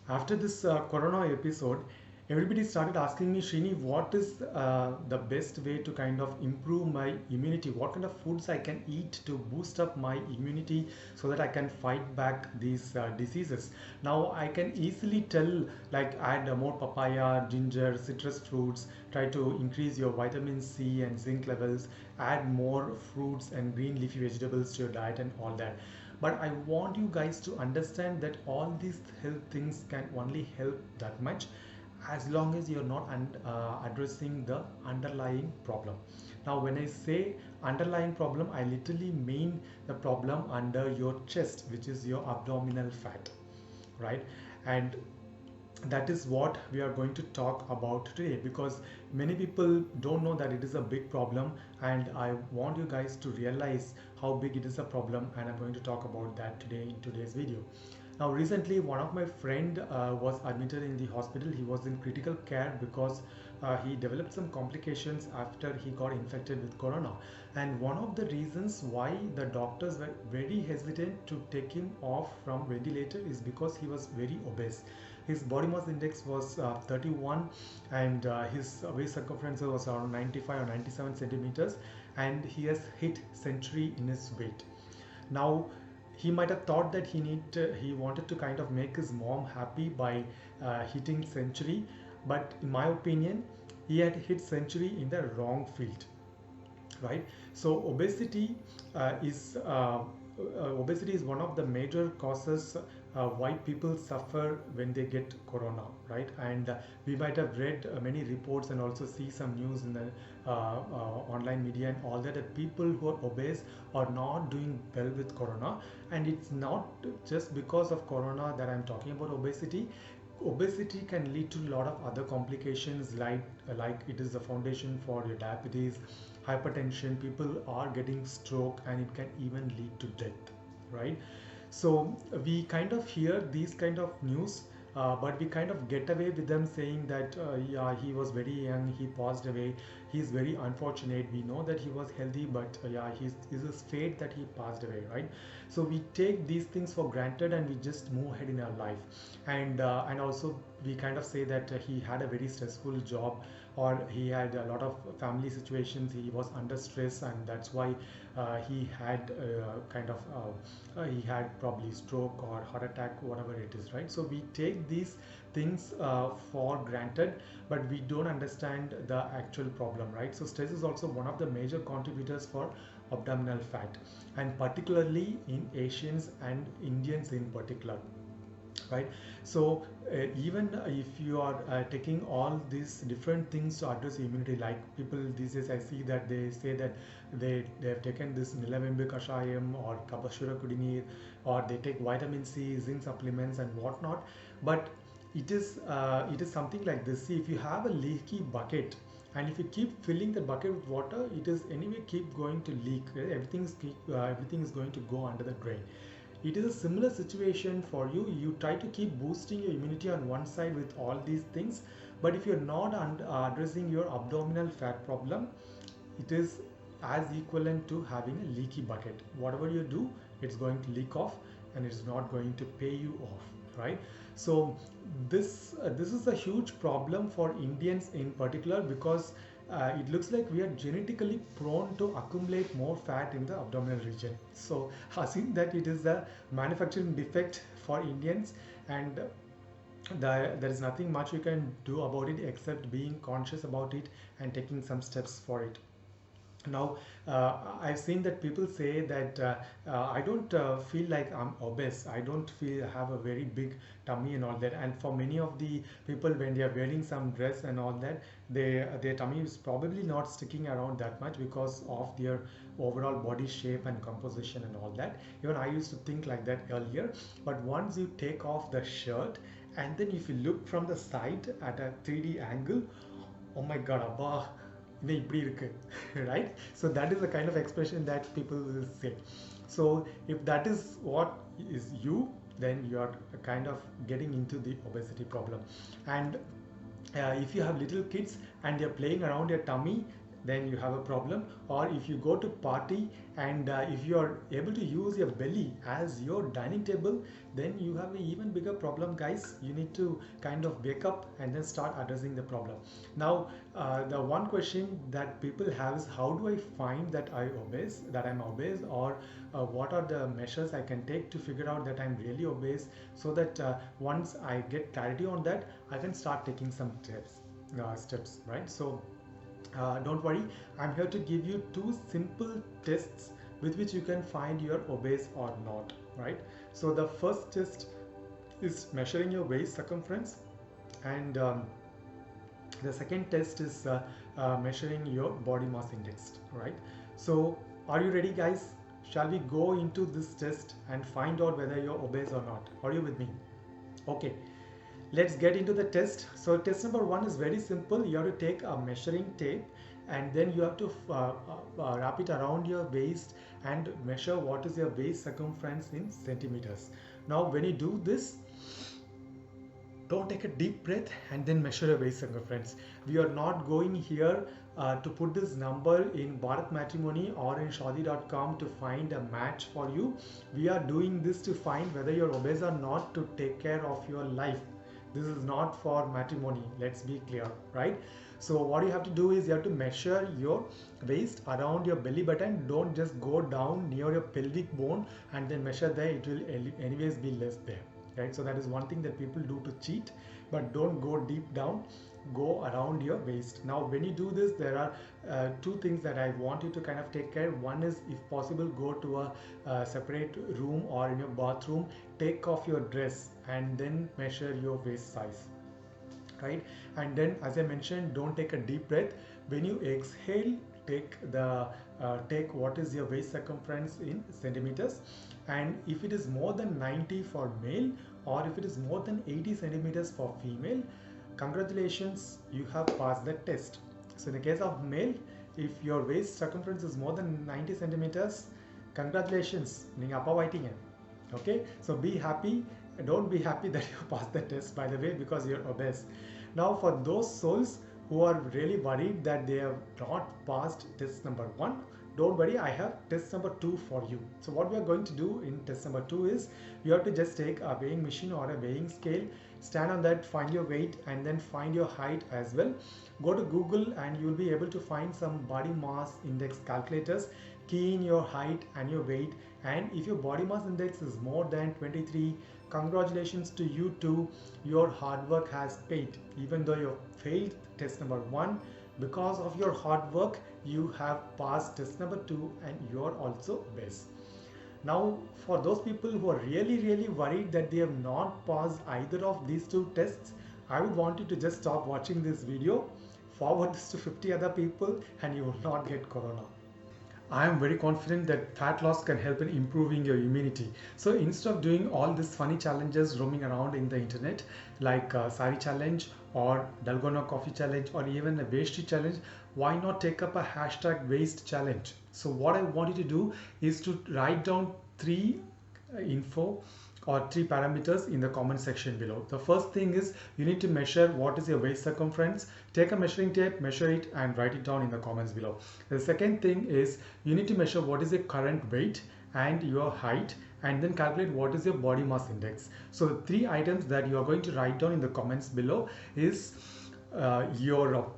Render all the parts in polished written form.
After this corona episode, everybody started asking me, Srini, what is the best way to kind of improve my immunity? What kind of foods I can eat to boost up my immunity so that I can fight back these diseases? Now I can easily tell, like add more papaya, ginger, citrus fruits, try to increase your vitamin C and zinc levels, add more fruits and green leafy vegetables to your diet and all that. But I want you guys to understand that all these health things can only help that much as long as you're not addressing the underlying problem. Now when I say underlying problem, I literally mean the problem under your chest, which is your abdominal fat, right? And that is what we are going to talk about today, because many people don't know that it is a big problem, and I want you guys to realize how big it is a problem, and I'm going to talk about that today in today's video. Now recently one of my friend was admitted in the hospital. He was in critical care because he developed some complications after he got infected with corona, and one of the reasons why the doctors were very hesitant to take him off from ventilator is because he was very obese. His body mass index was 31, and his waist circumference was around 95 or 97 centimeters, and he has hit century in his weight. Now he might have thought that he wanted to kind of make his mom happy by hitting century, but in my opinion he had hit century in the wrong field, right? So obesity is one of the major causes why people suffer when they get corona, right? And we might have read many reports and also see some news in the online media and all that, that people who are obese are not doing well with corona. And it's not just because of corona that I'm talking about obesity. Obesity can lead to a lot of other complications, like it is the foundation for your diabetes, hypertension. People are getting stroke, and it can even lead to death, right? So we kind of hear these kind of news, but we kind of get away with them saying that yeah, he was very young, he passed away, he's very unfortunate. We know that he was healthy, but yeah, it's his fate that he passed away, right? So we take these things for granted and we just move ahead in our life. And also we kind of say that he had a very stressful job, or he had a lot of family situations, he was under stress, and that's why he had he had probably stroke or heart attack, whatever it is, right? So we take these things for granted, but we don't understand the actual problem, right? So stress is also one of the major contributors for abdominal fat, and particularly in Asians and Indians in particular, right? So even if you are taking all these different things to address immunity, like people these days I see that they say that they have taken this nilavembe kashayam or kabashura kudineer, or they take vitamin C, zinc supplements and whatnot. But it is something like this. See, if you have a leaky bucket, and if you keep filling the bucket with water, it is anyway keep going to leak. Everything is going to go under the drain. It is a similar situation for you. You try to keep boosting your immunity on one side with all these things, but if you're not addressing your abdominal fat problem, it is as equivalent to having a leaky bucket. Whatever you do, it's going to leak off, and it's not going to pay you off, right? So this is a huge problem for Indians in particular, because it looks like we are genetically prone to accumulate more fat in the abdominal region. So assume that it is a manufacturing defect for Indians, and there is nothing much you can do about it except being conscious about it and taking some steps for it. Now I've seen that people say that I don't feel like I'm obese, I don't feel have a very big tummy and all that. And for many of the people, when they are wearing some dress and all that, their tummy is probably not sticking around that much because of their overall body shape and composition and all that. Even I used to think like that earlier, but once you take off the shirt and then if you look from the side at a 3D angle, oh my god, abba, இது இப்படி இருக்கு, right? So that is the kind of expression that people will say. So if that is what is you, then you are kind of getting into the obesity problem. And if you have little kids and they're playing around your tummy, then you have a problem. Or if you go to party and if you are able to use your belly as your dining table, then you have an even bigger problem, guys. You need to kind of wake up and then start addressing the problem. Now, the one question that people have is, how do I find that I'm obese, or what are the measures I can take to figure out that I'm really obese, so that once I get clarity on that, I can start taking some steps, right? So don't worry, I'm here to give you two simple tests with which you can find you're obese or not, right? So the first test is measuring your waist circumference, and the second test is measuring your body mass index, right? So are you ready, guys? Shall we go into this test and find out whether you're obese or not? Are you with me? Okay, let's get into the test. So test number one is very simple. You have to take a measuring tape, and then you have to wrap it around your waist and measure what is your waist circumference in centimeters. Now when you do this, don't take a deep breath and then measure your waist circumference. We are not going here to put this number in Bharat Matrimony or in Shadi.com to find a match for you. We are doing this to find whether you're obese or not, to take care of your life. This is not for matrimony, let's be clear, right? So what you have to do is you have to measure your waist around your belly button. Don't just go down near your pelvic bone and then measure there. It will anyways be less there, right? So that is one thing that people do to cheat, but don't go deep down. Go around your waist. Now when you do this, there are two things that I want you to kind of take care. One is, if possible, go to a separate room or in your bathroom, take off your dress and then measure your waist size, right? And then, as I mentioned, don't take a deep breath. When you exhale, take what is your waist circumference in centimeters, and if it is more than 90 for male, or if it is more than 80 centimeters for female, congratulations, you have passed the test. So in the case of male, if your waist circumference is more than 90 centimeters, congratulations, ninga appa waiting. Okay, so be happy. Don't be happy that you passed the test, by the way, because you're obese. Now for those souls who are really worried that they have not passed test number one, don't worry, I have test number two for you. So what we are going to do in test number two is, you have to just take a weighing machine or a weighing scale, stand on that, find your weight, and then find your height as well. Go to Google and you will be able to find some body mass index calculators. Key in your height and your weight, and if your body mass index is more than 23, congratulations to you too. Your hard work has paid. Even though you failed test number one, because of your hard work, you have passed test number two and you are also obese. Now for those people who are really worried that they have not passed either of these two tests, I would want you to just stop watching this video, forward this to 50 other people, and you will not get corona. I am very confident that fat loss can help in improving your immunity. So instead of doing all these funny challenges roaming around in the internet, like Sari challenge or Dalgona coffee challenge or even a waist challenge, why not take up a hashtag waist challenge? So what I want you to do is to write down three info or three parameters in the comment section below. The first thing is, you need to measure what is your waist circumference. Take a measuring tape, measure it, and write it down in the comments below. The second thing is, you need to measure what is your current weight and your height, and then calculate what is your body mass index. So the three items that you are going to write down in the comments below is your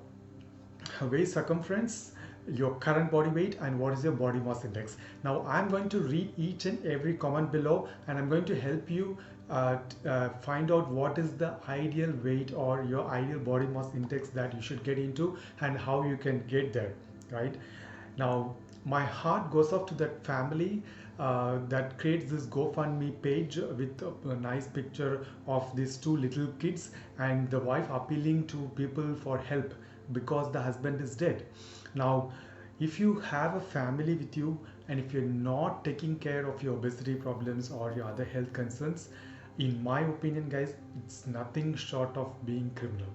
waist circumference, your current body weight, and what is your body mass index. Now I'm going to read each and every comment below, and I'm going to help you find out what is the ideal weight or your ideal body mass index that you should get into, and how you can get there, right? Now my heart goes off to that family that creates this GoFundMe page with a nice picture of these two little kids and the wife appealing to people for help because the husband is dead. Now if you have a family with you, and if you're not taking care of your obesity problems or your other health concerns, in my opinion, guys, it's nothing short of being criminal.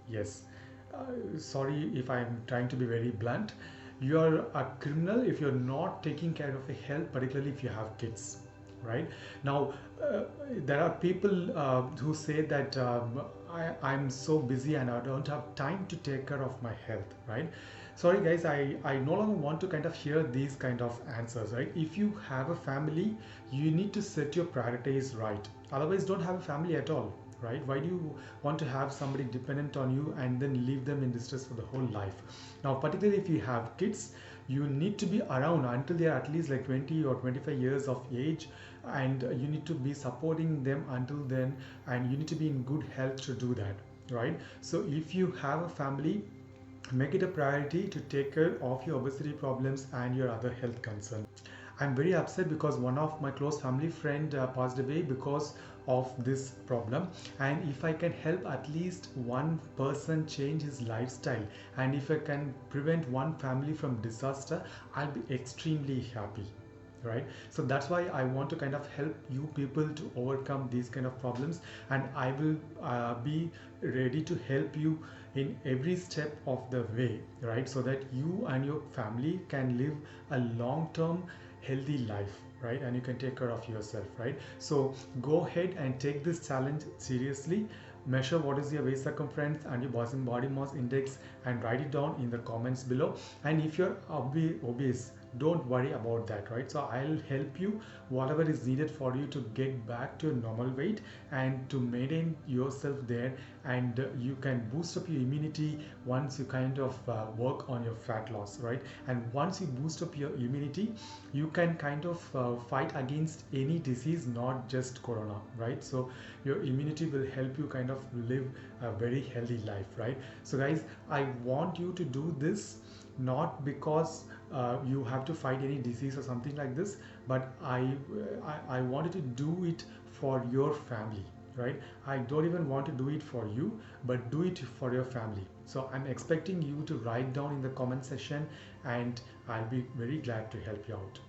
Yes, sorry if I'm trying to be very blunt. You're a criminal if you're not taking care of your health, particularly if you have kids, right? Now, there are people who say that I'm so busy and I don't have time to take care of my health, right? Sorry guys, I no longer want to kind of hear these kind of answers, right? If you have a family, you need to set your priorities right. Otherwise, don't have a family at all, right? Why do you want to have somebody dependent on you and then leave them in distress for the whole life? Now, particularly if you have kids, you need to be around until they are at least like 20 or 25 years of age, and you need to be supporting them until then, and you need to be in good health to do that, right? So if you have a family, make it a priority to take care of your obesity problems and your other health concerns. I'm very upset because one of my close family friend passed away because of this problem, and if I can help at least one person change his lifestyle, and if I can prevent one family from disaster, I'll be extremely happy, right? So that's why I want to kind of help you people to overcome these kind of problems, and I will be ready to help you in every step of the way, right? So that you and your family can live a long term healthy life, right? And you can take care of yourself, right? So go ahead and take this challenge seriously. Measure what is your waist circumference and your body mass index, and write it down in the comments below. And if you're obese, don't worry about that, right? So I'll help you whatever is needed for you to get back to your normal weight and to maintain yourself there, and you can boost up your immunity once you kind of work on your fat loss, right? And once you boost up your immunity, you can kind of fight against any disease, not just corona, right? So your immunity will help you kind of live a very healthy life, right? So guys, I want you to do this not because you have to fight any disease or something like this, but I wanted to do it for your family, right? I don't even want to do it for you, but do it for your family. So I'm expecting you to write down in the comment section, and I'll be very glad to help you out.